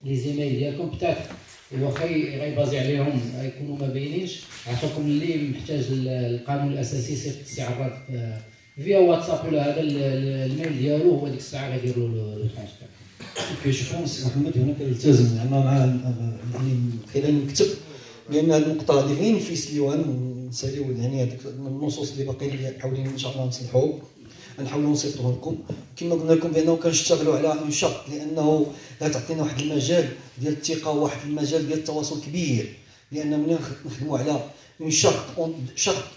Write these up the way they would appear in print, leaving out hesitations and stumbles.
لي زيميل ديالكم بتاعت واخا غيبازي عليهم يكونوا ما باينينش، عطاكم اللي محتاج القانون الاساسي صيفط استعراض فيا واتساب ولا هذا الميل ديالو، هو ديك الساعه غيديروا له ترونسفير. كي جو بونس محمد هنا كنلتزم زعما مع يعني خلينا نكتب بان هذه النقطه هذه غير نفيس ليوان ونساليو يعني هذيك النصوص اللي باقيين حاولين ان شاء الله نصلحوا، نحاولوا نصيفطوه لكم. كما قلنا لكم بانه كنشتغلوا على اون شرط، لانه تعطينا واحد المجال ديال الثقه وواحد المجال ديال التواصل كبير، لان ملي نخدموا على اون شرط اون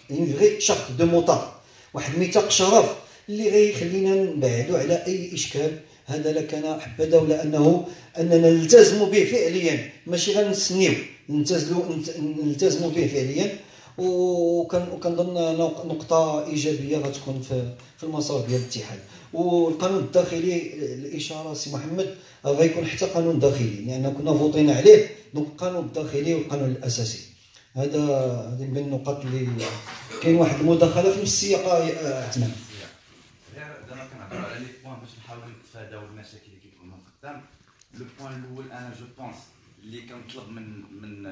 فغي شرط دو موطار، واحد ميثاق شرف اللي غيخلينا نبعدوا على اي اشكال. هذا لكان حبذا، ولا اننا نلتزموا به فعليا، ماشي غير نستنيو، نلتزموا به فعليا. وكنظن نقطه ايجابيه غتكون في المسار ديال الاتحاد. والقانون الداخلي الاشاره سي محمد غيكون حتى قانون داخلي، لان كنا فوطينا عليه، دونك القانون الداخلي والقانون الاساسي. هذه من النقاط اللي كاين واحد المداخله في نفس السياق. عثمان دابا كنهضروا على لي بوين باش نحاولوا نتفاداو المشاكل اللي كيكونوا من قدام. لو بوين الاول انا جو بونس اللي كنطلب من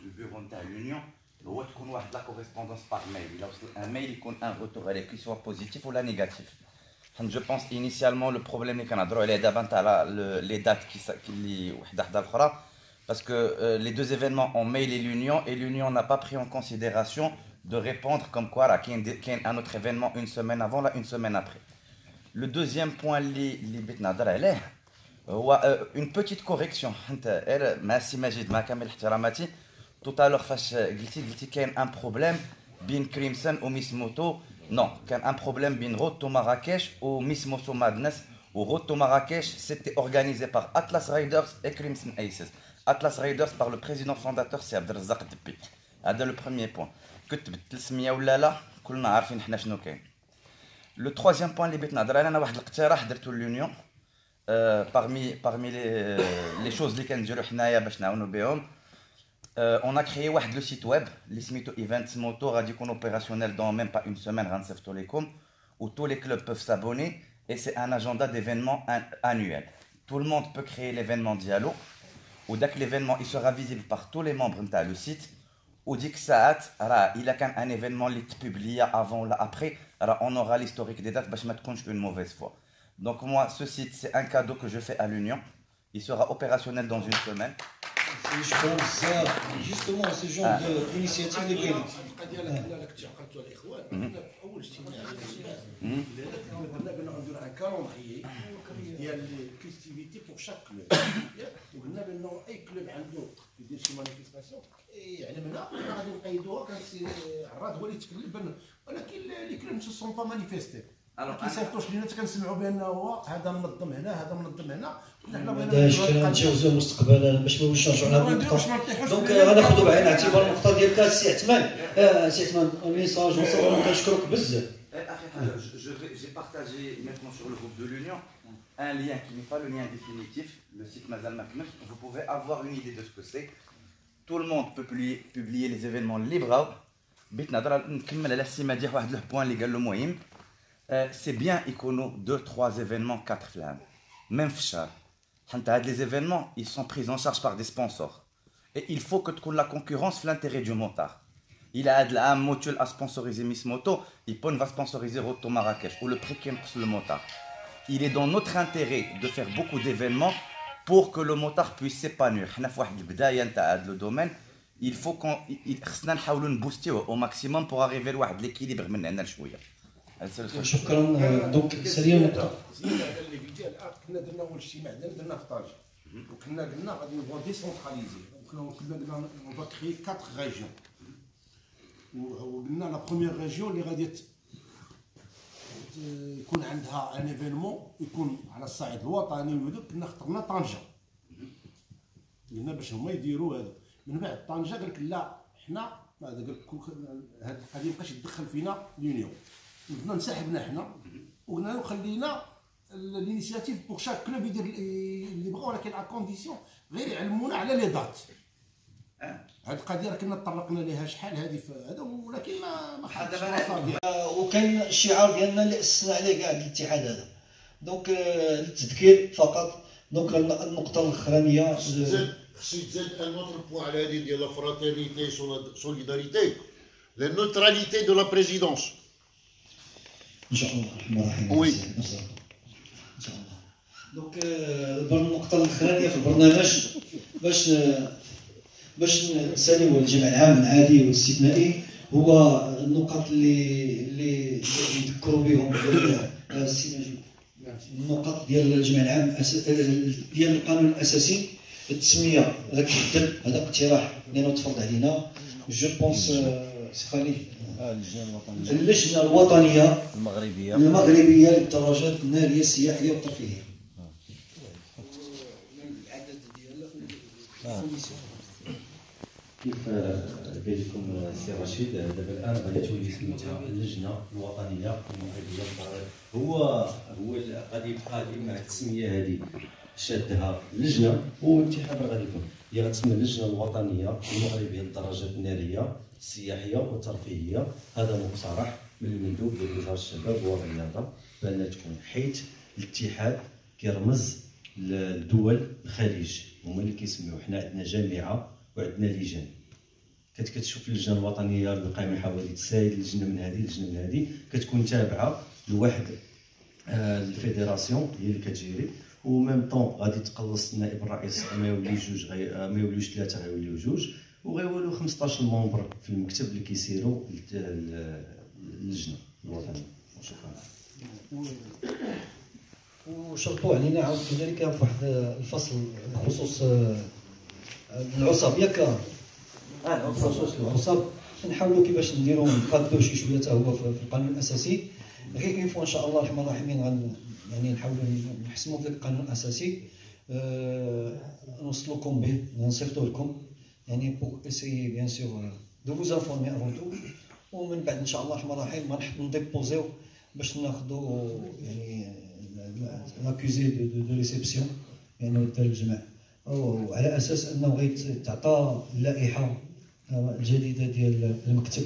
البيرو نتاع لونيون هو تكون واحد لا كوريسبوندونس باغ ميل. الا وصل ان ميل يكون ان روتور عليه كي سوا بوزيتيف ولا نيجاتيف. حيت جو بونس انيسيالمون لو بروبليم اللي كنهضروا عليه دابا نتاع لي دات اللي وحده حدا الاخرى، parce que les deux événements ont mailé l'Union et l'Union n'a pas pris en considération de répondre comme quoi qu'il y a un autre événement une semaine avant, là, une semaine après. Le deuxième point, une petite correction. Merci Majid, tout à l'heure, il y a un problème bin Crimson ou Miss Moto. Non, il y a un problème bin Road to Marrakech ou Miss Moto Madness. Ou Road to Marrakech, c'était organisé par Atlas Riders et Crimson Aces. Atlas Riders par le président fondateur, c'est Abdelrazak Debbi. C'est le premier point. Le troisième point, l'Union. Parmi les choses on a créé le site web, l'Ismito Events Moto, radicon opérationnel dans même pas une semaine, où tous les clubs peuvent s'abonner et c'est un agenda d'événements annuel. Tout le monde peut créer l'événement Diallo. Ou dès que l'événement il sera visible par tous les membres de le site, ou dès que ça il a un événement qui est publié avant ou après, on aura l'historique des dates, je ne une mauvaise foi. Donc moi, ce site, c'est un cadeau que je fais à l'Union. Il sera opérationnel dans une semaine. Je pense ça, justement, ce genre d'initiative de Bénin. ديال الكريستيفيتي بور شاك كلوب، وقلنا بانه اي كلوب عنده يدير شي مانيفيستاسيون يعلمنا غادي نقيدوها. كان سي عراض هو اللي يتكلم، ولكن لي كلوب سو سون با مانيفيستي، ما كيصيفطوش لينا حتى كنسمعوا بانه هو هذا منظم هنا هذا منظم هنا. حنا بغينا نتجاوزوا مستقبلا باش ما نوصلوش على هذه النقطه. دونك غناخذوا بعين الاعتبار النقطه ديالك سي عثمان. سي عثمان الميساج وصل، كنشكرك بزاف. J'ai partagé maintenant sur le groupe de l'Union un lien qui n'est pas le lien définitif, le site Mazal Makmel. Vous pouvez avoir une idée de ce que c'est. Tout le monde peut publier les événements libres. C'est bien icono 2-3 événements, 4 flammes. Même fichard. Les événements, ils sont pris en charge par des sponsors. Et il faut que la concurrence fait l'intérêt du motard. Il a un motul à sponsoriser Miss Moto, il va sponsoriser Roto Marrakech, ou le prix qui est le motard. Il est dans notre intérêt de faire beaucoup d'événements pour que le motard puisse s'épanouir. Le domaine, il faut qu'on booster au maximum pour arriver à l'équilibre. شكرا. دونك سريع نقطه اللي قلتيها الان. كنا درنا اول اجتماع درنا في طنجه، وكنا قلنا غادي نبغيو ديسونتراليزي، كنا قلنا اون فا كري 4 ريجيون. وقلنا لا بروميير ريجيون اللي غادي يكون عندها ان ايفينمون يكون على الصعيد الوطني وهذوك، كنا اخترنا طنجه. قلنا باش هما يديروا هذا. من بعد طنجه قال لك لا، حنا هذا قال لك هذه القضيه مابقاش يدخل فينا لونيون. قلنا انسحبنا حنا وقلنا له خلينا الانيسياتيف بور شاك كلوب يدير اللي بغا، ولكن ا كونديسيون غير يعلمونا على لي دات. هاد القضيه راه كنا تطرقنا ليها شحال هذه هذا، ولكن ما خدش وكان الشعار ديالنا اللي اسسنا عليه كاع الاتحاد هذا. دونك للتذكير فقط، دونك النقطه الاخرانيه خصني تزاد ان اوتر بوان على هذه ديال لا فراترنيتي سوليداريتي لا نوتراليتي دو لا بريزيدونس ان شاء الله الرحمن الرحيم. وي ان شاء الله. دونك النقطه الاخرانيه في البرنامج باش نساليو الجمع العام العادي والاستثنائي هو النقاط اللي نذكروا بهم السي نجيب، النقاط ديال الجمع العام ديال القانون الاساسي. التسميه هذاك الدب هذا اقتراح لانه تفرض علينا جو بونس سي خالد. اللجنه الوطنيه المغربيه للدراجات الناريه السياحيه والترفيهيه. العدد ديالها كيف قال لكم السي رشيد، دابا الان غادي تولي سميتها اللجنه الوطنيه المغربيه للدراجات. هو غادي يبقى مع التسميه هذه شادها اللجنه، والاتحاد غادي يكون هي غتسمى اللجنه الوطنيه المغربيه للدراجات الناريه السياحيه والترفيهيه. هذا مقترح من المندوب ديال وزاره الشباب والرياضه بان تكون، حيث الاتحاد كيرمز لدول الخليج هما اللي كيسميو. حنا عندنا جامعه وعندنا لجان، كتشوف اللجنه الوطنيه للقائمه حوادث السائل، لجنه من هذه لجنه من هذه، كتكون تابعه لواحد الفيدراسيون هي اللي كتجيري. وميم طون غادي تقلص النائب الرئيس، ما يوليوش جوج، ما يوليوش ثلاثه، غيوليو جوج، وغيوليو 15 ممبر في المكتب اللي كيسيروا اللجنه الوطنيه. شكرا. وشرطوا علينا عاود كذلك في واحد الفصل بخصوص العصاب، ياك بخصوص العصاب نحاولوا كيفاش نديروا نقادوا شي شويه حتى هو في القانون الاساسي. غير اون فوا ان شاء الله الرحمن الرحيم يعني نحاولوا نحسموا في القانون الاساسي، نوصلوكم به، نصيفطوا لكم يعني بوغ اسيي بيان سور دو فوز انفورمي افون تو، ومن بعد ان شاء الله الرحمن الرحيم غنحطوا نديبوزيو باش ناخذوا يعني لاكوزي دو ريسيبسيون يعني ديال الجمع، وعلى اساس انه غيتعطى اللائحه الجديده ديال المكتب،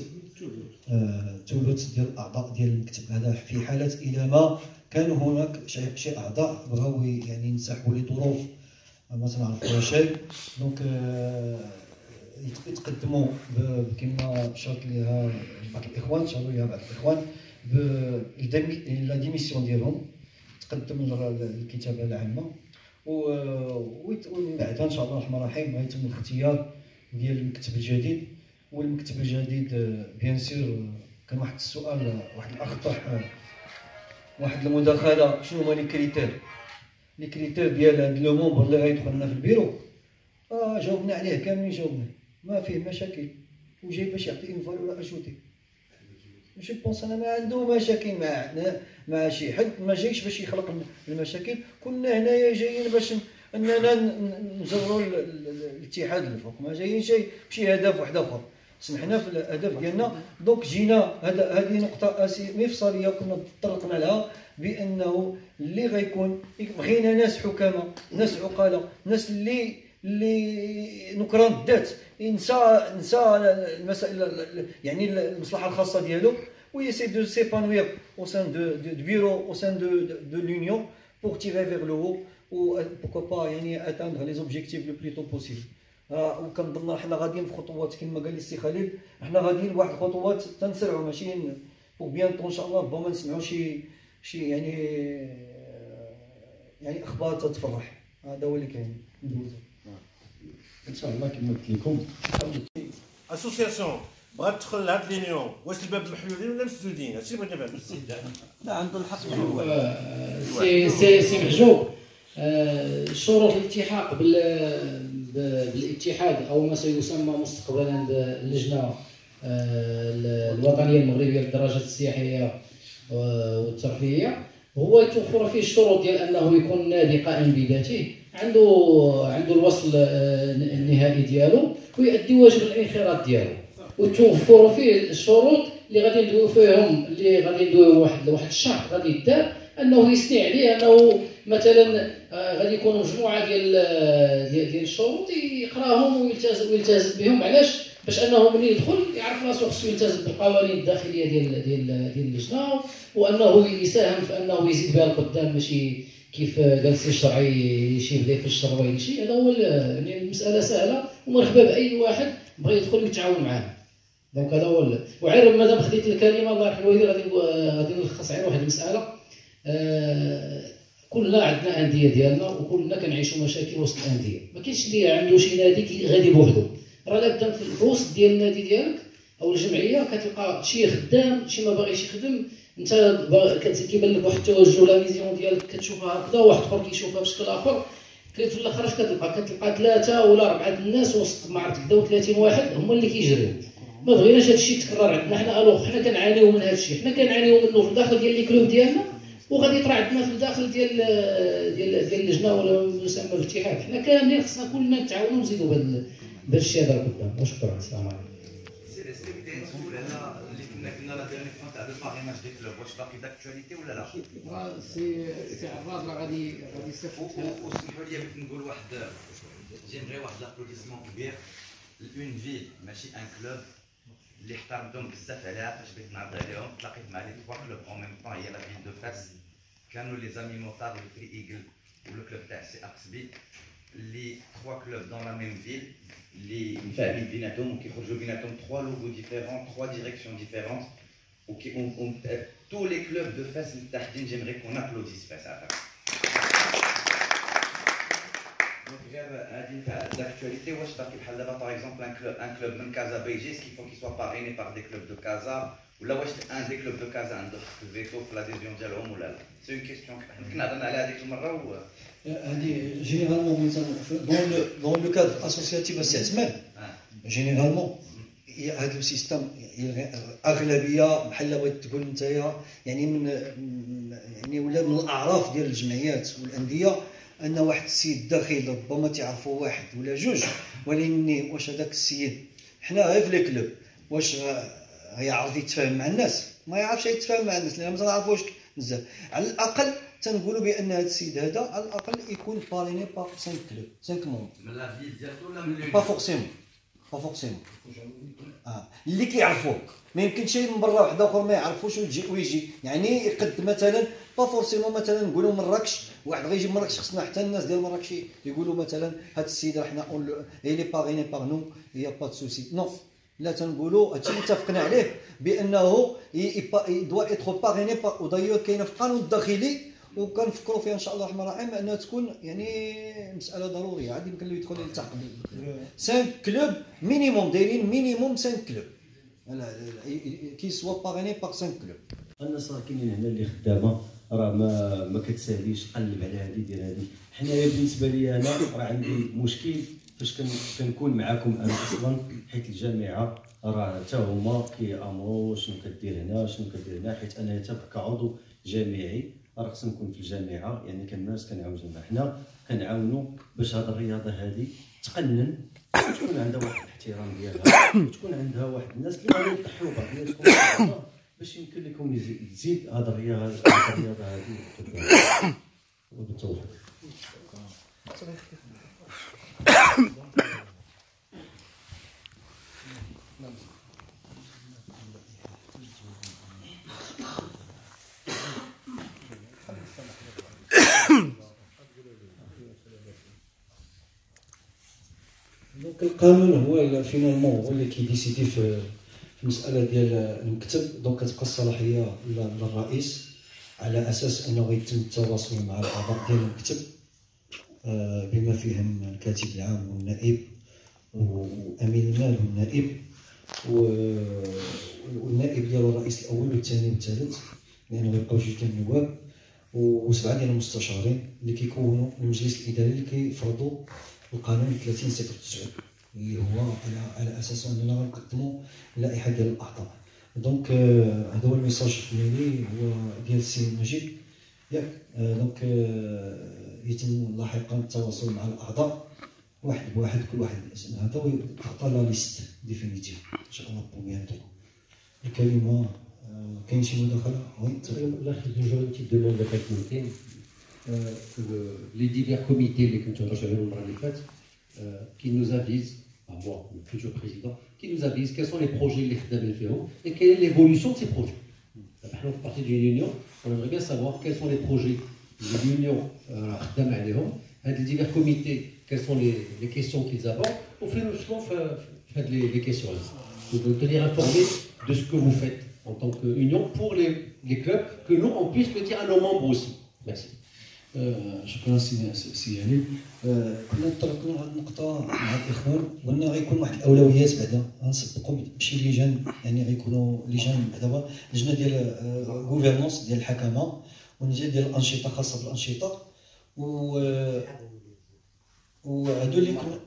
ثلث ديال الاعضاء ديال المكتب هذا في حاله اذا ما كانوا هناك شي اعضاء بغاو يعني ينسحبوا لظروف ما تنعرفوها شيء. دونك يتقدموا كما شرط ليها بعض الاخوان، شاروا ليها بعض الاخوان لا ديميسيون ديالهم، تقدم للكتابه العامه، ومن بعدها ان شاء الله الرحمن الرحيم غيتم الاختيار ديال المكتب الجديد. والمكتب الجديد بيان سور كان واحد السؤال، واحد الاخ طرح واحد المداخله، شنو هما لي كريتير ديال هاد لو مومبر اللي غيدخلنا في البيرو. جاوبنا عليه كاملين، جاوبنا ما فيه مشاكل، وجاي باش يعطي اون فالور اجوتي. جو بونس انا ما عنده مشاكل مع شي حد، ما جايش باش يخلق المشاكل. كنا هنايا جايين باش اننا نجروا الاتحاد للفوق، ما جايين شي بشي هدف واحد اخر. سمحنا في الهدف ديالنا. دونك جينا هذه نقطه مفصليه كنا تطرقنا لها، بانه اللي غيكون بغينا ناس حكامه، ناس عقلاء، ناس اللي نكران الذات، ينسى المسائل يعني المصلحه الخاصه ديالو، ويسي دو سيبانوير au sein de bureau, au sein de l'union, pour tirer vers le haut, ou pourquoi pas يعني atteindre les objectifs le plus tôt possible. وكنظن حنا غاديين في خطوات كما قال لي السي خليل، حنا غاديين بواحد الخطوات تنسرعوا ماشي وبيانتو ان شاء الله ربما نسمعوا شي يعني اخبار تتفرح. هذا هو اللي كاين ندوزو ان شاء الله كما قلت لكم. اسوسياسيون بغات تدخل لهاد لينيون، واش الباب محلولين ولا مسدودين؟ هادشي بغيت نفهم. لا عنده الحق. سي محجوب، شروط الالتحاق بالاتحاد او ما سيسمى مستقبلا باللجنه الوطنيه المغربيه للدراجات السياحيه والترفيهيه هو يتوفر فيه الشروط ديال انه يكون نادي قائم بذاته، عنده الوصل النهائي ديالو، ويؤدي واجب الانخراط ديالو، وتوفر فيه الشروط اللي غادي ندويو فيهم، اللي غادي ندويو واحد الشرط غادي يدار انه يسني عليه، انه مثلا غادي يكونوا مجموعه ديال الشروط يقراهم ويلتزم بهم. علاش؟ باش انه ملي يدخل يعرف راسو خصو يلتزم بالقوانين الداخليه ديال اللجنه، وانه يساهم في انه يزيد بها القدام، ماشي كيف جالس الشرعي يشيب ليه في الشر ولا شيء. هذا هو يعني المساله سهله ومرحبا باي واحد بغى يدخل ويتعاون معاه. دونك هذا هو وعير مادام خديت الكلمه الله يرحم الوالدين غادي نلخص على واحد المساله. كلنا عندنا انديه ديالنا وكلنا كنعيشوا مشاكل وسط الانديه. ما كاينش اللي عنده شي نادي غادي بوحدو، راه لابد في الوسط ديال النادي ديالك او الجمعيه كتلقى شي خدام شي ما باغيش يخدم. انت كيبان لك واحد التوجه لا فيزيون ديالك كتشوفها هكذا وواحد اخر كيشوفها بشكل اخر. في الاخر اش كتلقى 3 ولا 4 الناس وسط ما عرفت 30 واحد هما اللي كيجريو. ما بغيناش هذا الشيء يتكرر عندنا حنا. الوغ حنا كنعانيو من هذا الشيء، حنا كنعانيو منه في الداخل ديال لي كلوب ديالنا وغادي يطرا عندنا في الداخل ديال اللجنه ولا يسمى الاتحاد. حنا كاملين خصنا كلنا نتعاونوا ونزيدوا بهذا الشيء هذا قدام. وشكرا. السلام عليكم. سي بداية نسول على اللي كنا لا ديرني فون تاع الباريناج ديال الكلوب، واش باقي داكتواليتي ولا لا؟ سي عراض غادي يصيفط. وسمحوا لي باش نقول واحد جيمري واحد لابلوديسمون كبير لون فيل ماشي ان كلوب اللي احترمتهم بزاف عليها فاش بغيت نعرض عليهم. تلاقيت مع لي 3 كلوب اون ميم طون، هي لا فيل دو فاس كانوا لي زامي موتار والفري ايغل ولو كلوب تاع سي اكسبي اللي 3 كلوب دون لا ميم فيل اللي مفاهمين بيناتهم وكيخرجوا بيناتهم 3 لوغو ديفيرون 3 ديريكسيون ديفيرونت وكي tous les clubs de Fès متحدين. j'aimerais qu'on applaudisse Fès à Fès. Donc غير هذه تاع l'actualité واش باقي بحال دابا باغ اكزومبل ان كلوب من كازا بيجي سكي فو كي سوا باريني باغ دي كلوب دو كازا ولا واش ان دي كلوب دو كازا عنده الفيتو في لاديزيون ديالهم ولا لا؟ سي اون كيستيون كنا هضرنا على هذيك المره هذه جينيرالمون مثلا دون لو كادر اسوسياتيف استعمال جينيرالمون هذا السيستم اغلبيه بحال بغيت تقول نتايا يعني من يعني ولا من الاعراف ديال الجمعيات والانديه ان واحد السيد داخل ربما تعرفوا واحد ولا جوج، ولكن واش هذاك السيد حنا غير في لي كلوب واش غيعرف يتفاهم مع الناس؟ ما يعرفش يتفاهم مع الناس لان ما تعرفوش بزاف. على الاقل تنقولوا بان هذا السيد هذا على الاقل يكون باريني با 5 كلوب 5 مون من لا فيل ديالته ولا من با فورسيمون اللي كيعرفوك. ما يمكنش من برا واحد اخر ما يعرفوش ويجي يعني يقد مثلا با فورسيمون مثلا نقولوا مراكش واحد غيجي مراكش خصنا حتى الناس ديال مراكش يقولوا مثلا هذا السيد راه حنا لي باريني باغ نو هي با سوسي نو لا تنقولوا هادشي اللي اتفقنا عليه بانه دوا اتر باريني با ودايور كاينه في القانون الداخلي وكنفكروا فيها ان شاء الله الرحمن الرحيم انها تكون يعني مساله ضروريه. عاد يمكن له يدخل يلتحق 5 كلوب مينيموم دايرين مينيموم 5 كلوب كي سوا باريني باغ 5 كلوب. الناس راه كاينين هنا اللي خدامه راه ما كتساليش قلب على هذه ديال هذه. حنايا بالنسبه لي انا راه عندي مشكل فاش كنكون معاكم انا اصلا حيت الجامعه راه حتى هما كيامروا شنو كدير هنا شنو كدير هنا، حيت انا حتى كعضو جامعي راه خصني نكون في الجامعه يعني كنمارس كنعاون الجامعه. حنا كنعاونوا باش هذه الرياضه هذه تقنن وتكون عندها واحد الاحترام ديالها وتكون عندها واحد الناس اللي غادي يضحيو بها باش يمكن لكم تزيد هذه الرياضه هذه وبالتوفيق. دونك القانون هو فينالمون هو اللي كيديسيدي في المساله ديال المكتب. دونك كتبقى الصلاحيه للرئيس على اساس انه غيتم التواصل مع الاعضاء ديال المكتب بما فيهم الكاتب العام والنائب وامين المال والنائب والنائب ديال الرئيس الاول والثاني والثالث لانه غيبقاو جوج ديال النواب و7 ديال المستشارين اللي كيكونوا المجلس الاداري اللي كيفرضوا القانون 30/09 اللي هو على اساس اننا غنقدموا اللائحه ديال الاعضاء. دونك هذا هو الميساج ديالي هو ديال السي مجيد ياك. دونك يتم لاحقا التواصل مع الاعضاء واحد بواحد كل واحد الاسم هذا ويعطى لا ليست ديفينيتيف ان شاء الله بوميانتو. الكلمه كاين شي مداخله؟ Là, j'ai une petite demande de la comité. Les divers comités qui nous avisent, à moi, le futur président, qui nous avisent quels sont les projets et quelle est l'évolution de ces projets. Nous faisons partie d'une union, on aimerait bien savoir quels sont les projets l'Union خدام عليهم هاد les divers comités quelles sont les questions qu'ils abordent وفين وصلوا في هاد les questions là de tenir informé de ce que vous faites en tant qu'union pour les clubs que nous on puisse le dire à nos membres aussi merci. شكرا سي علي. كنا تطرقنا لهذه النقطة مع الإخوان وقلنا غيكون واحد الأولويات بعدا غنسبقوا بشي لجان يعني غيكونوا لجان بعدا لجنة ديال غوفرنونس ديال الحكمة ولجنة ديال الأنشطة خاصة بالأنشطة وهادو اللي كنا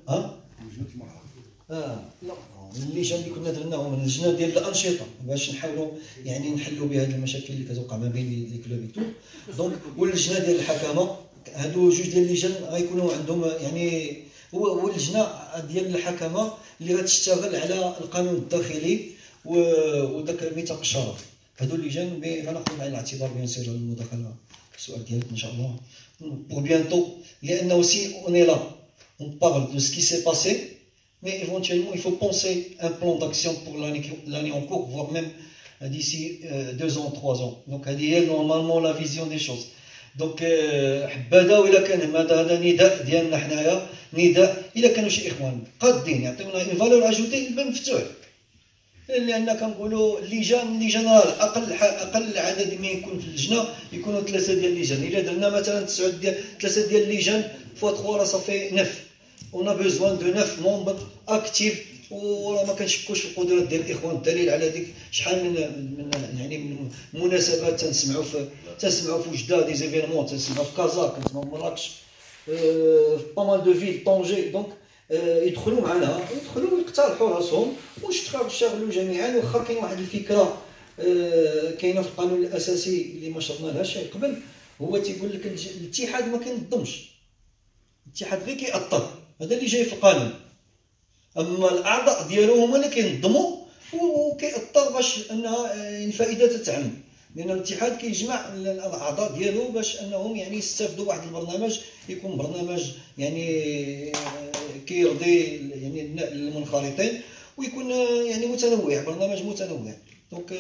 لا اللجان اللي كنا درناهم اللجنه ديال الانشطه باش نحاولوا يعني نحلوا بهذه المشاكل اللي كتوقع ما بين لي كلوب تو دونك واللجنه ديال الحكمه هادو جوج ديال اللجان غيكونوا عندهم يعني هو اللجنه ديال الحكمه اللي غتشتغل على القانون الداخلي وداك ميثاق الشرف هادو اللجان غناخذ على الاعتبار بيان سير المداخله السؤال ديالك ان شاء الله بور بيانتو لانه سي اون اي لا اون بارل دو سكي سي باسي mais éventuellement il faut penser un plan d'action pour l'année en cours, voire même d'ici 2 ans, 3 ans. Donc c'est normalement la vision des choses. Donc حبذا ولا كان هذا نداء ديالنا حنايا نداء الا كانوا شي اخوان قادين يعطيونا اون فالور اجوتي الباب مفتوح لان كنقولوا اللجان راه اقل عدد ما يكون في اللجنه يكونوا 3 ديال اللجان الا درنا مثلا 3 ديال اللجان فوا 3 راه صافي 9. On a besoin de 9 membres actifs وراه ما كنشكوش في القدرات ديال الاخوان الدليل على ذلك شحال من يعني من مناسبات تنسمعوا في وجده دي زيفينمون تنسمعوا في كازا كنسمعوا في مراكش بامال دو فيل طونجي دونك يدخلوا معنا يدخلوا يقترحوا راسهم ونشتغلوا جميعا واخا كاين واحد الفكره كاينه في القانون الاساسي اللي ما شرنا لهاش قبل هو تيقول لك الاتحاد ما كينظمش الاتحاد غير كيأطر هذا اللي جاي في القانون اما الاعضاء ديالو هما اللي كينظموا وكيأطر باش انها الفائده تتعم لان الاتحاد كيجمع الاعضاء ديالو باش انهم يعني يستافدوا واحد البرنامج يكون برنامج يعني كيرضي يعني المنخرطين ويكون يعني متنوع برنامج متنوع دونك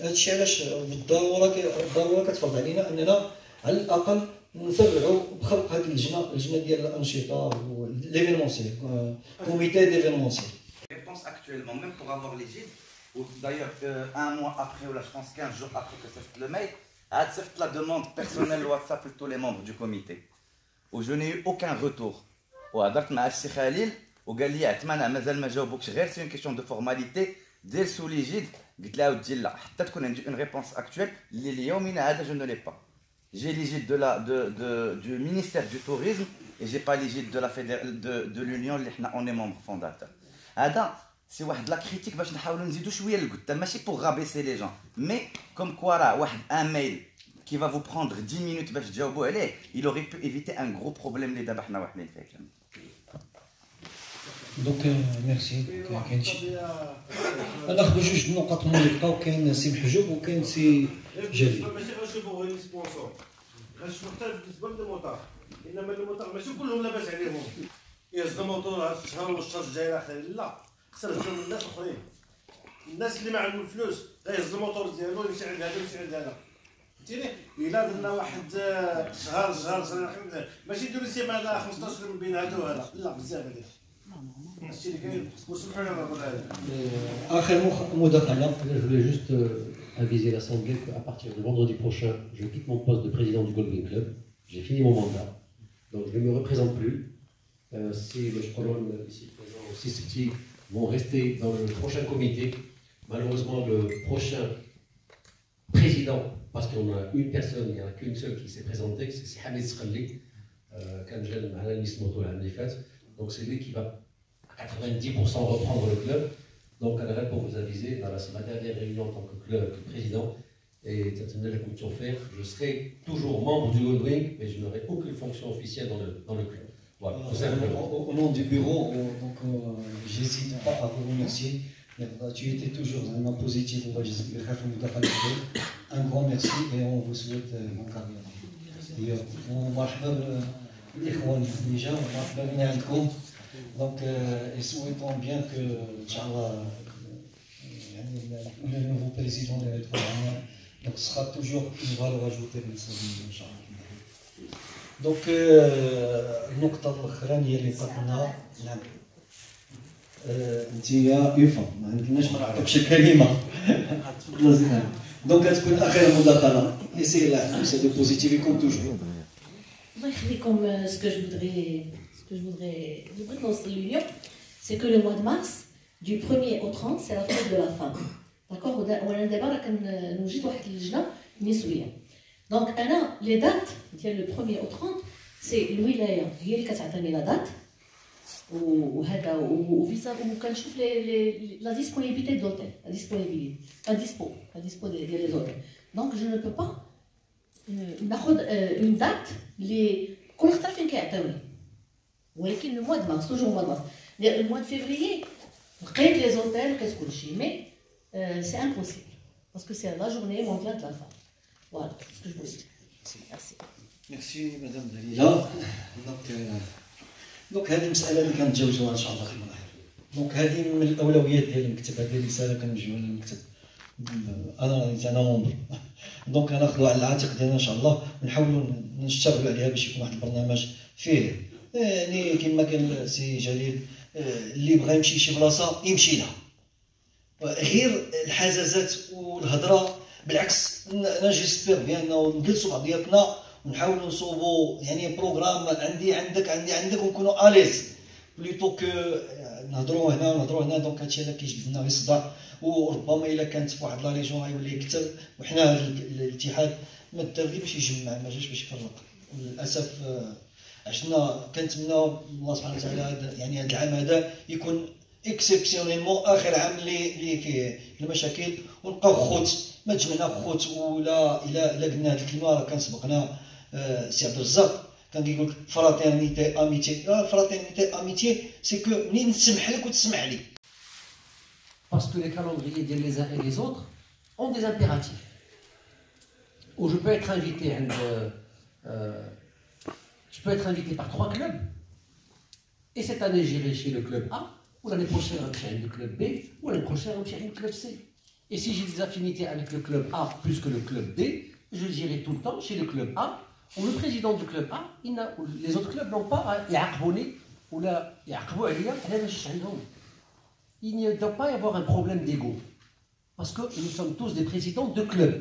هادشي علاش بالضروره كتفرض علينا اننا على الاقل نسرعوا بخلق هذه اللجنه ديال الانشطه ليفينمونسيال كوميتي ديفينمونسيال. Je pense actuellement, même pour avoir les guides, ou d'ailleurs un mois après, ou là je pense 15 jours après que ça fait le mail, a fait la demande personnelle WhatsApp pour tous les membres du comité. Où je n'ai eu aucun retour. وهضرت مع السي خليل وقال لي عثمان مازال ما جاوبوكش غير سي اون كيسيون دو فورماليتي دير سو لي جيد قلت لها ودي لا حتى تكون عندي اون ريبونس اكطويل اللي اليومين هذا جو نو لي با. J'ai les guides du ministère du Tourisme et j'ai pas les guides de l'Union اللي حنا on est membre fondateur. هذا سي واحد لا كريتيك باش نحاولوا نزيدوا شويه لقدام ماشي pour rabaisser les gens mais comme quoi راه واحد un mail qui va vous prendre 10 minutes باش تجاوبوا عليه il aurait pu éviter un gros problème اللي دابا حنا واحدين فيه كامل. دونك ميرسي كاين شي ناخذ جوج نقاط مليقه كاين سي محجوب وكاين سي جليل. ماشي غنشوفوا غير سبونسور غنشوفوا حتى بالنسبه للموطور انما الموطور ماشي كلهم لاباس عليهم يهز الموطور هذا الشهر والشهر الجاي الاخر لا خصنا نهزوا من الناس الاخرين الناس اللي ما عندهم الفلوس غيهز الموطور ديالو يمشي عند هذا يمشي عند هذا فهمتيني الا درنا واحد شهر ماشي نديرو سيمانه 15 من بين هذا وهذا لا بزاف هذاك هادشي اللي كاين وسمحوا لنا نهضر عليه. اخر مداخله. Je voulais juste aviser l'Assemblée qu'à partir de vendredi prochain, je quitte mon poste de président du Golden Club. J'ai fini mon mandat, donc je ne me représente plus. Si le Skolon ici présent aussi City vont rester dans le prochain comité, malheureusement le prochain président, parce qu'on a une personne, il n'y en a qu'une seule qui s'est présentée, c'est Hamid Skhali, Kanjel Mahalis Moto Hamdifat. Donc c'est lui qui va à 90% reprendre le club. Donc à la pour vous aviser, c'est ma dernière réunion en tant que club, que président, et je serai toujours membre du Goldwing, mais je n'aurai aucune fonction officielle dans le club. Voilà, au nom du bureau, donc j'hésite pas à vous remercier. Tu étais toujours un positif, un grand merci et on vous souhaite bonne carrière. ومرحبا بالإخوان اللي جاوا ومرحبا بنا عندكم. Donc, et souhaitons bien que, Inch'Allah, le nouveau président de l'État sera toujours une valeur ajoutée de ce Inch'Allah. دونك النقطة الأخرانية اللي بقاتنا نعم انت يا يوفا ما عندناش ما نعطيكش الكلمة تفضل زين دونك غتكون آخر مداخلة essayez là c'est de positif comme toujours. Comme ce que je voudrais lancer l'union, c'est que le mois de mars, du 1er au 30, c'est la fête de la femme. D'accord. On a d'abord nous j'ai واحد اللجنة نسوية. Donc les dates ديال le 1er au 30 c'est الولاية هي اللي كتعطيني la date وهذا وفيزا وكنشوف la disponibilité de l'hôtel, la dispo ديال les hôtels. Donc je ne peux pas ناخذ une date اللي كل خطره فين كيعطيوني ولكن لو موا دو مارس توجور موا دو مارس لو موا دو فيفريي لقيت لي زوتيل لقيت كلشي مي سي امبوسيبل باسكو سي لا جورني مونديال دو لا فام فوالا سكو جو دي ميرسي ميرسي مدام دليلة. دونك هذه المسألة اللي كنتجاوزوها إن شاء الله في المراحل. دونك هذه من الأولويات ديال المكتب، هذه رسالة كنوجهوها للمكتب. أنا مومبر دونك ناخذوا على العاتق ديالنا إن شاء الله ونحاولوا نشتغلوا عليها باش يكون واحد البرنامج فيه يعني كما قال سي جليل اللي بغى يمشي شي بلاصة يمشي لها غير الحزازات والهضرة. بالعكس أنا جيسبير بأنه نجلسوا بعضياتنا ونحاولوا نصوبوا يعني بروغرام عندك ونكونوا اليز بليتو كو نهضروا هنا ونهضروا هنا. دونك هادشي هذا كيجبد لنا غير الصداع وربما الا كانت في واحد لا ريجون غيولي يكثر وحنا الاتحاد ما دار غير باش يجمع ما جاش باش يفرق. للاسف عشنا كنتمناو الله سبحانه وتعالى يعني هذا العام هذا يكون اكسبسيونيلمون اخر عام اللي فيه المشاكل ونبقاو خوت ما تجمعنا خوت. ولا الا قلنا هذه الكلمه راه كان سبقنا سي عبد الرزاق كان كيقول فراترنيتي اميتي. فراترنيتي اميتي سي كو منين نسمح لك وتسمح لي. Parce que les calendriers les uns et les autres ont des impératifs. Où je peux être invité, tu peux être invité par 3 clubs, et cette année j'irai chez le club A, ou l'année prochaine je vais chez le club B, ou l'année prochaine je vais chez le club C. Et si j'ai des affinités avec le club A plus que le club D, je dirai tout le temps chez le club A, où le président du club A, les autres clubs n'ont pas à يعاقبوني ولا يعاقبوا عليا على ماشي عندهم. Il ne doit pas y avoir un problème d'ego. Parce que nous sommes tous des présidents de clubs.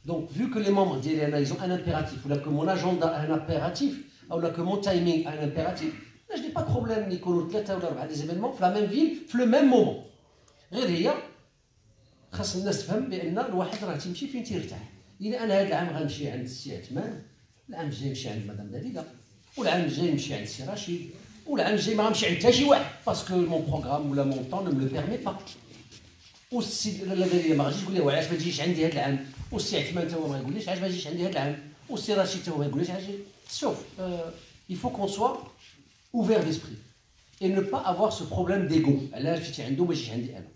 Donc, vu que les membres d'Eliana, ils ont un impératif, ou là que mon agenda a un impératif, ou là que mon timing a un impératif, là, je n'ai pas de problème, Nicolas, des événements, dans la même ville, dans le même moment. غير هي خاص الناس تفهم بأن الواحد راه تيمشي فين تيرتاح. إذا أنا هذا العام غنمشي عند السي عثمان، العام الجاي نمشي عند مدام دليلة، والعام الجاي نمشي عند السي رشيد. والعام الجاي ما غنمشي عند حتى شي واحد باسكو مون بروغرام ولا مون طون نو لو بيرمي با. والسي لا دليله ما غاديش تقول ليه علاش ما تجيش عندي هذا العام، والسي عثمان تا هو ما يقوليش علاش ما تجيش عندي هذا العام، والسي رشيد تا هو ما يقوليش علاش. Sauf il faut qu'on soit ouvert d'esprit et ne pas avoir ce problème d'ego. علاش مشيتي عنده ما جيش عندي انا.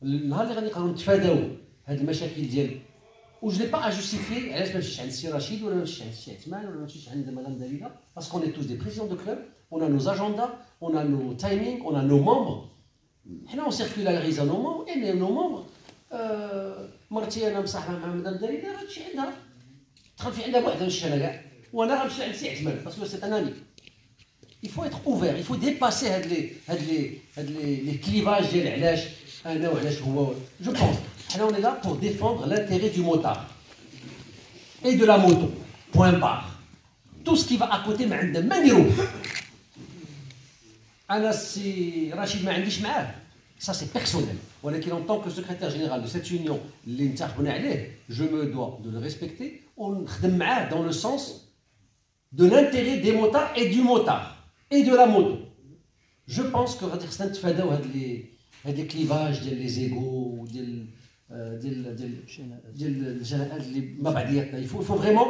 النهار اللي غادي نقدروا نتفاداو هاد المشاكل ديال و جو ني با ا جوستيفيي علاش ما مشيتش عند السي رشيد ولا ما مشيتش عند السي عثمان ولا ما مشيتش عند مدام دليله باسكو on est tous des présidents de club. On a nos agendas, on a nos timings, on a nos membres. Nous, on circularise nos membres, et nos membres, مرتي أنا مصاحبة مع مدام دليلة غتمشي عندها. تمشي عندها بوحدها نمشي أنا كاع. وأنا غنمشي عند سي عثمان parce que c'est un ami. Il faut être ouvert, il faut dépasser هاد les clivages ديال علاش أنا وعلاش هو. Je pense. On est là pour défendre l'intérêt du motard et de la moto. Point barre. Tout ce qui va à côté ما عندنا ما نديروه. أنا السي رشيد ما عنديش معاه. Ça c'est personnel. ولكن en tant que secrétaire général de cette union اللي انتخبنا عليه, je me dois de le respecter. ونخدم معاه dans le sens de l'intérêt des motards et du motard et de la moto. Je pense que غادي خصنا نتفاداو هاد les clivages ديال les égos ديال الجناءات اللي ما بعضياتنا. Il faut vraiment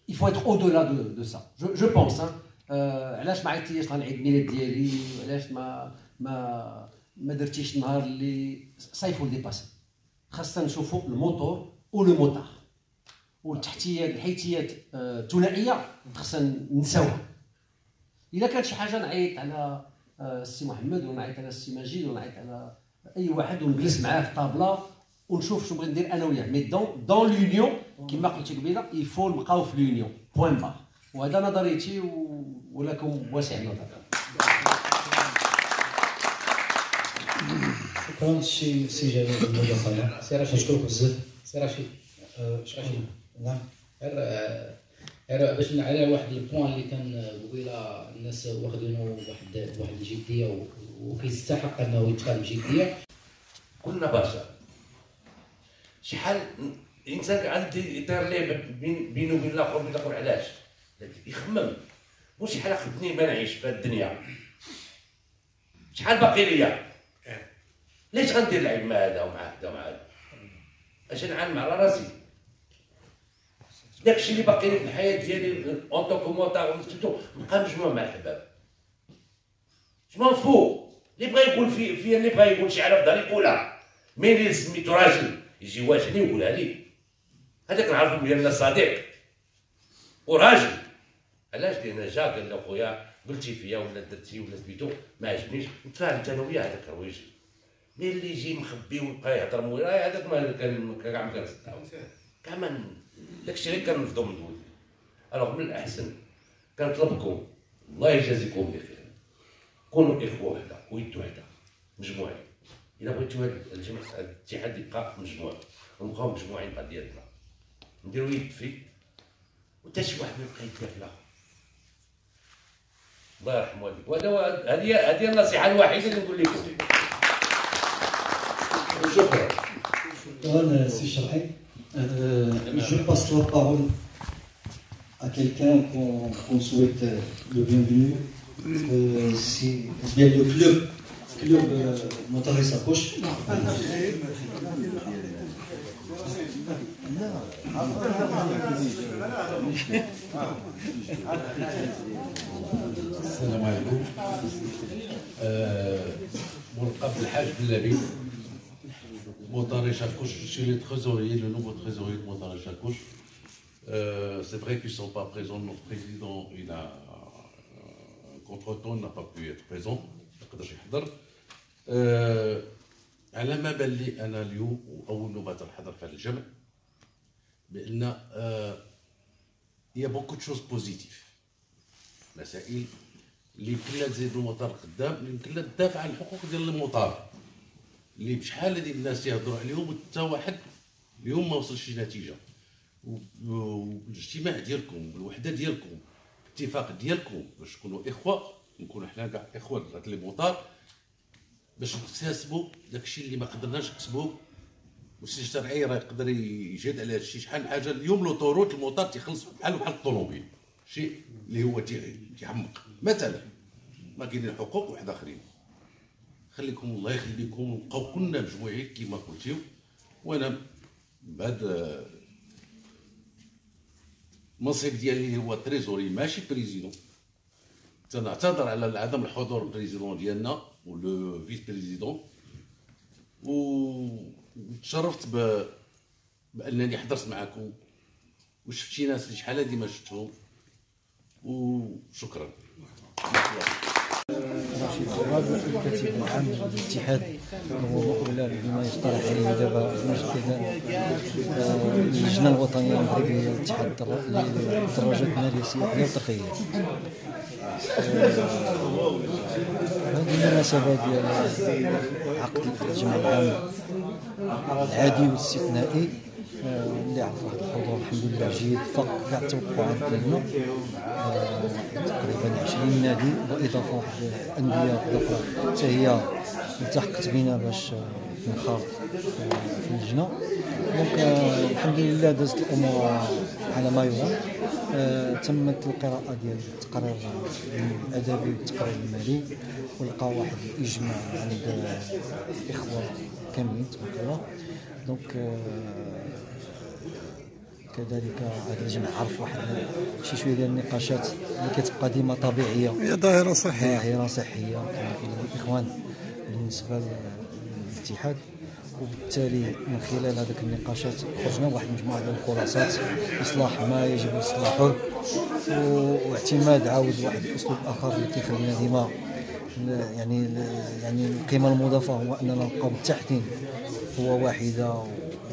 il faut être au-delà de ça. Je pense. علاش ما عيطتيش نهار العيد ميلاد ديالي وعلاش ما درتيش النهار اللي ça il faut le dépasser. خاصنا نشوفوا الموتور ولو موتار والتحتيات الحيتيات الثنائيه خاصنا نساوها. الا كانت شي حاجه نعيط على السي محمد ولا نعيط على السي مجيد ولا نعيط على اي واحد ونجلس معاه في طابله ونشوف شنو بغيت ندير انا وياه. مي دون لونيون كما قلتي قبيله يفو نبقاو في لونيون بوان بار. وهذا نظريتي ولكم واسع النظر. شكرا سي جميل المداخله. سي رشيد نشكرك بزاف. سي رشيد نعم باش على واحد البوان اللي كان قبيله الناس واخدينه واحد الجديه وكيستحق انه يتخذ بجديه. كلنا بشر. شحال الانسان عندي يطير ليه بينه وبين الاخر علاش؟ يخمم واش شحال خدني ما نعيش في الدنيا؟ شحال باقي ليا؟ ليش غندير العيب مع هذا ومع هذا ومع هذا؟ اش نعلم على راسي؟ داكشي اللي باقي لي في الحياه ديالي اونطوكو موطا نبقى مجموع مع الحباب. جو فو اللي بغى يقول فيا اللي بغى يقول شي حاجه في داري يقولها. مين اللي سميتو راجل يجي واجهني ويقولها لي. هذاك نعرفو بلي انا صديق وراجل. علاش؟ لان جا قال له خويا قلتي فيا ولا درتي ولا سميتو ما عجبنيش، نتفاهمت انا وياه هذاك الرويجي. مين اللي يجي مخبي ويبقى يهضر مولاي هذاك ما كان كاع ما كنصدقو كاع ما داكشي غير كنرفضو من دول. الوغ من الاحسن كنطلبكم الله يجازيكم بخير كونوا اخوه وحده ويد وحده مجموعين. الا بغيتو هذا الاتحاد يبقى مجموع ونبقاو مجموعين بعد ديالنا نديرو يد في وتا شي واحد ما يبقى يدافع له. الله يرحم والديك. وهذا هذه النصيحه الوحيده اللي نقول لكم. شكرا. شكرا سي شرحي. Je passe la parole à quelqu'un qu'on souhaite le bienvenu. C'est bien le club Montare Sacoche. السلام عليكم. ملقب بالحاج بلابي Montare Sacoche, je suis le trésorier, le nouveau trésorier de Montare Sacoche. C'est vrai qu'ils ne sont pas présents. Notre président, il a contre-temps, n'a pas pu être présent. على ما بان لي انا اليوم واول نوبه الحضر في هذا الجمع بان يا بوكو تشوز بوزيتيف مسائل اللي يمكن لا تزيد المطار قدام، يمكن لا تدافع عن الحقوق ديال المطار اللي بشحال هذه الناس يهضروا عليهم وحتى واحد اليوم ما وصلش لنتيجه. والاجتماع ديالكم بالوحده ديالكم الاتفاق ديالكم باش تكونوا اخوه نكونوا حنا كاع اخوه لي موطار باش نكتسبوا داكشي اللي ما قدرناش نكتسبوه. والسي الشرعي راه يقدر يجهد على هادشي. شحال من حاجه اليوم لوطوروت الموطار تيخلص بحال الطوموبيل، شيء اللي هو تيحمق مثلا. ما كاينين حقوق واحد اخرين. خليكم الله يخليكم نبقاو كلنا مجموعين كما قلتيو. وانا بهذا المنصب ديالي هو تريزوري ماشي بريزيدون. تنعتذر على عدم الحضور البريزيدون ديالنا ولو فيس بريزيدون، وتشرفت بانني حضرت معكم وشفت شي ناس اللي شحال هادي ما شفتهم. وشكرا. رشيد عواد الكاتب العام للاتحاد ومقبلا بما يقترح عليه دابا مجددا اللجنه الوطنيه المغربيه للاتحاد الدراجات الناريه السياحيه والترفيهيه. هذه المناسبه ديال عقد الجمع العام العادي والاستثنائي اللي عرف واحد الحضور الحمد لله جيد فوق كاع التوقعات ديالنا. تقريبا 20 نادي بالاضافه واحد الانديه اخرى حتى هي التحقت بنا باش نخاض في اللجنه. دونك الحمد لله دازت الامور على ما يرام. تمت القراءه ديال التقرير الادبي والتقرير المالي ولقى واحد الاجماع عند الاخوه كاملين تبارك الله. دونك كذلك هذا الجمع عرف واحد شي شويه ديال النقاشات اللي كتبقى ديما طبيعيه. هي ظاهره صحيه. ظاهره صحيه كما كيقولوا الاخوان بالنسبه للاتحاد. وبالتالي من خلال هذيك النقاشات خرجنا بواحد المجموعه ديال الخلاصات اصلاح ما يجب اصلاحه واعتماد عاود واحد الاسلوب اخر اللي كيخلينا ديما يعني القيمه المضافه هو اننا نبقاو متحدين قوه واحده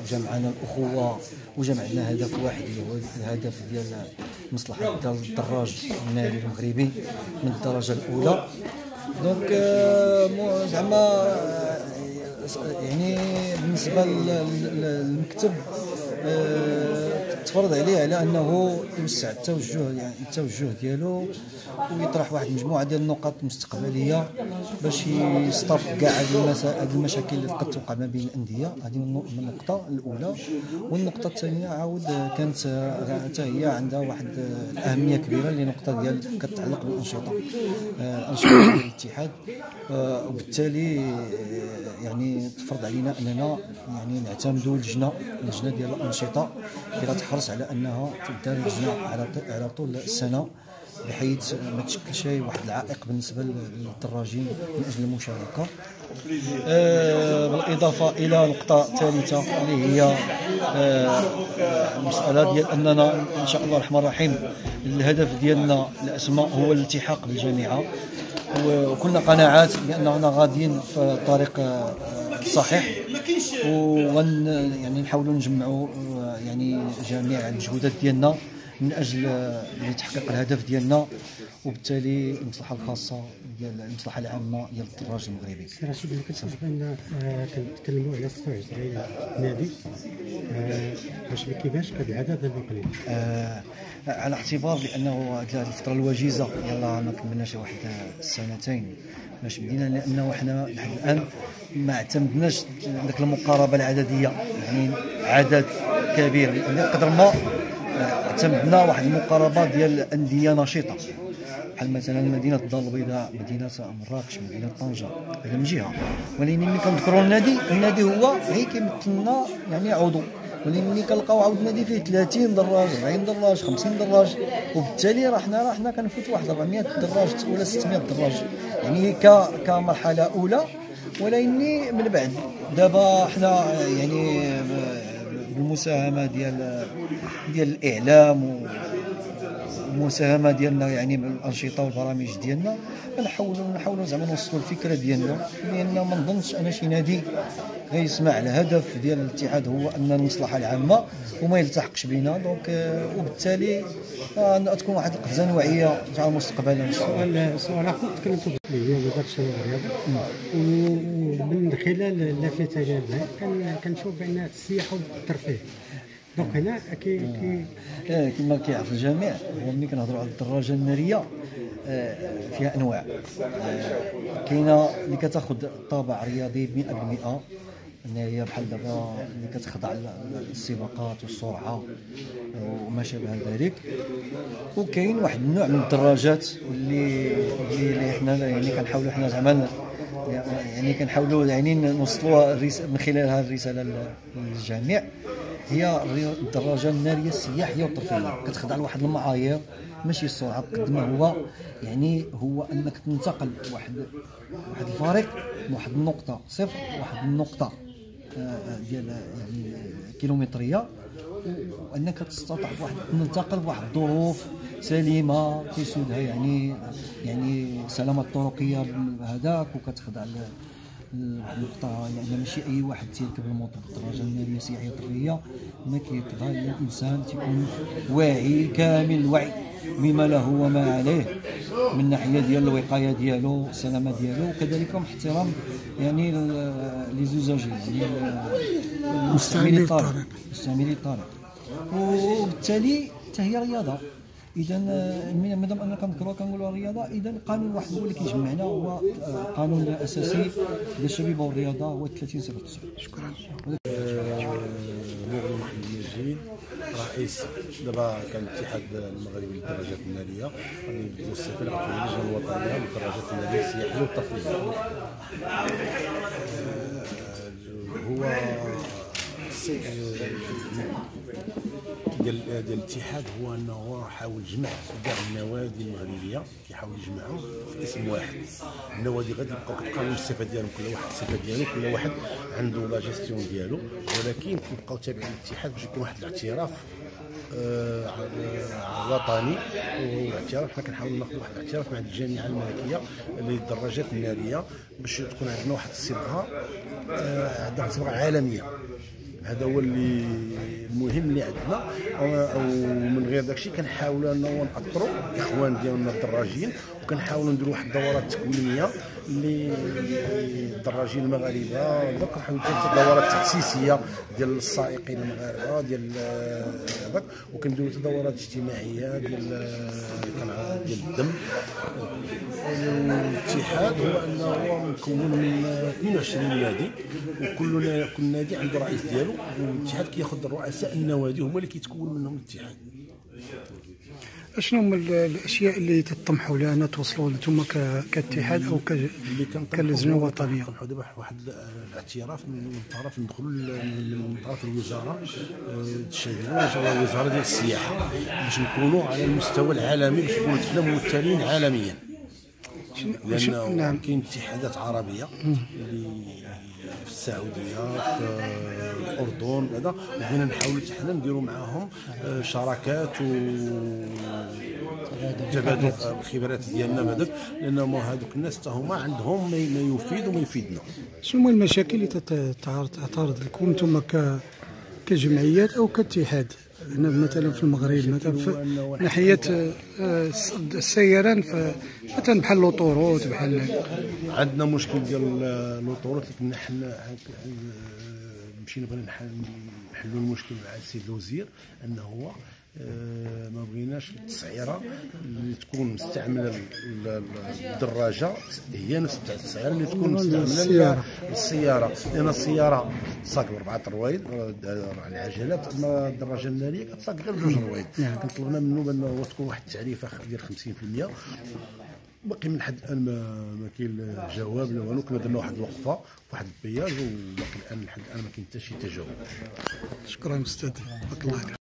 وجمعنا الاخوه وجمعنا هدف واحد اللي هو الهدف ديال مصلحه الدراج الناري المغربي من الدرجه الاولى. دونك زعما يعني بالنسبه للمكتب تفرض عليه على انه يوسع التوجه ديالو ويطرح واحد المجموعه ديال النقاط المستقبليه باش يصطف كاع هذه المشاكل اللي قد توقع ما بين الانديه. هذه النقطه الاولى. والنقطه الثانيه عاود كانت حتى هي عندها واحد الاهميه كبيره اللي نقطه ديال كتعلق بالانشطه ديال الاتحاد. وبالتالي يعني تفرض علينا اننا يعني نعتمدوا لجنه ديال الانشطه اللي غتحرص على انها تدار لجنه على طول السنه بحيث ما تشكلش واحد العائق بالنسبه للدراجين من اجل المشاركه. بالاضافه الى نقطه ثالثه اللي هي المساله ديال اننا ان شاء الله الرحمن الرحيم الهدف ديالنا الاسمى هو الالتحاق بالجامعه، وكلنا قناعات باننا غاديين في الطريق الصحيح، يعني نحاولوا نجمعوا يعني جميع المجهودات ديالنا من اجل تحقيق الهدف ديالنا وبالتالي المصلحه الخاصه ديال المصلحه العامه ديال الدراج المغربي. سي رشيد، اللي كتشوف بان كنتكلموا على 26 نادي باش كيفاش هذا العدد هذا قليل؟ على اعتبار بانه هذه الفتره الوجيزه يلاه ما كملناش واحد السنتين باش بدينا، لانه حنا لحد الان ما اعتمدناش ذاك المقاربه العدديه، يعني عدد كبير، لان قدر ما اعتمدنا واحد المقاربه ديال انديه نشيطه بحال مثلا مدينه الدار البيضاء، مدينه مراكش، مدينه طنجه، هذا من جهه. ولكن ملي كنذكروا النادي هو غير كيمثل لنا يعني عضو، ولكن ملي كنلقاو عاود نادي فيه 30 دراج 40 دراج 50 دراج، وبالتالي راه حنا كنفوتوا واحد 400 دراج ولا 600 دراج يعني كمرحله اولى. ولكن من بعد دابا حنا يعني بالمساهمه ديال الاعلام والمساهمه ديالنا يعني بالانشطه والبرامج ديالنا نحاولوا زعما نوصلوا الفكره ديالنا، لان ما نظنش انا شي نادي غيسمع الهدف ديال الاتحاد هو ان المصلحه العامه وما يلتحقش بنا. دونك وبالتالي تكون واحد القفزه نوعيه تاع المستقبل ان شاء الله. سؤال اخر تكلمتوا هي وزاره الشباب والرياضه، ومن خلال اللافته ديالها كنشوف بان السياحه والترفيه دونك هنا كما كيعرف الجميع هو ملي كنهضروا على الدراجه الناريه فيها انواع. كاينه اللي كتاخذ طابع رياضي 100%، هي بحال دابا اللي كتخضع للسباقات والسرعه وما شابه ذلك. وكاين واحد النوع من الدراجات اللي حنا يعني كنحاولوا حنا زعما يعني كنحاولوا يعني نوصلوا من خلال هذه الرساله للجميع، هي الدراجه الناريه السياحيه والترفيهيه. كتخضع لواحد المعايير، ماشي السرعه قد ما هو يعني هو انك تنتقل واحد الفريق من واحد النقطه صفر واحد النقطه ديال يعني كيلومتريه، وانك تستطيع تنتقل بواحد الظروف سليمه تيسودها يعني سلامه الطرقيه هذاك، وكتخضع النقطة يعني ماشي أي واحد تيركب الموطور. الدراجة النارية السياحية الترفيهية ما كيركبها إلا الإنسان تيكون واعي كامل الوعي بما له وما عليه من الناحية ديال الوقاية ديالو السلامة ديالو، وكذلك مع احترام يعني لي زوزاجي يعني مستعملي الطريق. وبالتالي حتى هي رياضة. اذا مادام اننا كنقولوا الرياضه، اذا القانون الواحد هو اللي كيجمعنا، هو القانون الاساسي للشبيبه والرياضه هو 30/09. شكرا. نور محمد المجيد، رئيس دابا كان الاتحاد المغربي للدراجات الناريه، غادي نبداو الصيفيه اللي غتكون اللجنه الوطنيه للدراجات الناريه السياحيه والترفيهيه. هو ديال الاتحاد هو انه حاول جمع كاع النوادي المغربيه، كيحاول يجمعهم في اسم واحد. النوادي غادي يبقاو كيتقانوا الصفه ديالهم، كل واحد الصفه ديالو، كل واحد عنده لا جيستيون ديالو، ولكن كيبقاو تابعين للاتحاد باش يكون واحد الاعتراف وطني واعتراف. حنا كنحاولوا ناخذوا واحد الاعتراف مع الجامعه الملكيه للدراجات الناريه باش تكون عندنا واحد الصبغه، عندنا صبغه عالميه. هذا هو اللي المهم اللي عندنا. او من غير داكشي كنحاولوا انه ناثروا الاخوان ديالنا الدراجين، وكنحاولوا نديروا واحد الدورات تكوينيه للدراجين المغاربه، كنحاولوا نديروا دورات تاسيسيه ديال السائقين المغاربه ديال هذاك، وكنديروا دورات اجتماعيه ديال الدم. الاتحاد هو انه مكون من 22 نادي، كل نادي عنده رئيس ديالو، والاتحاد كياخذ رؤساء النوادي هما اللي كيتكون منهم الاتحاد. شنو هما الاشياء اللي تطمحوا لها ان توصلوا انتم كاتحاد او كلجنه وطنيه؟ كنطمحوا دابا واحد الاعتراف من طرف ندخلوا من طرف الوزاره الشهيره وزاره ديال السياحه، باش نكونوا على المستوى العالمي، باش نكونوا حنا ممثلين عالميا. لأن كاين اتحادات عربية اللي في السعودية في الأردن هذا، وبغينا نحاولوا حنا نديروا معاهم شراكات وتبادل الخبرات ديالنا بهذاك، لأن هذوك الناس حتى هما عندهم ما يفيد وما يفيدنا. شنو هما المشاكل اللي تعترض لكم انتم كجمعيات أو كاتحاد؟ هنا مثلا في المغرب مثلا في ناحيه السيران، مثلا بحال لوطوروت بحال عندنا مشكل ديال لوطوروت، لكن حنا مشينا بغينا نحلوا المشكل مع السيد الوزير، انه هو ما بغيناش التسعيره اللي تكون مستعمله الدراجه هي نفس التسعيره اللي تكون مستعمله للسياره، لان السياره تساق ب4 روايد على العجلات، اما الدراجه الناريه كتساق غير ب2 روايد. طلبنا منه بانه تكون واحد التعريفه ديال 50%. باقي من حد الان ما كاين جواب لا والو. كنا درنا واحد الوقفه واحد البياج، وباقي الان لحد الان ما كاين حتى شي تجاوب. شكرا استاذ، بارك الله عليك.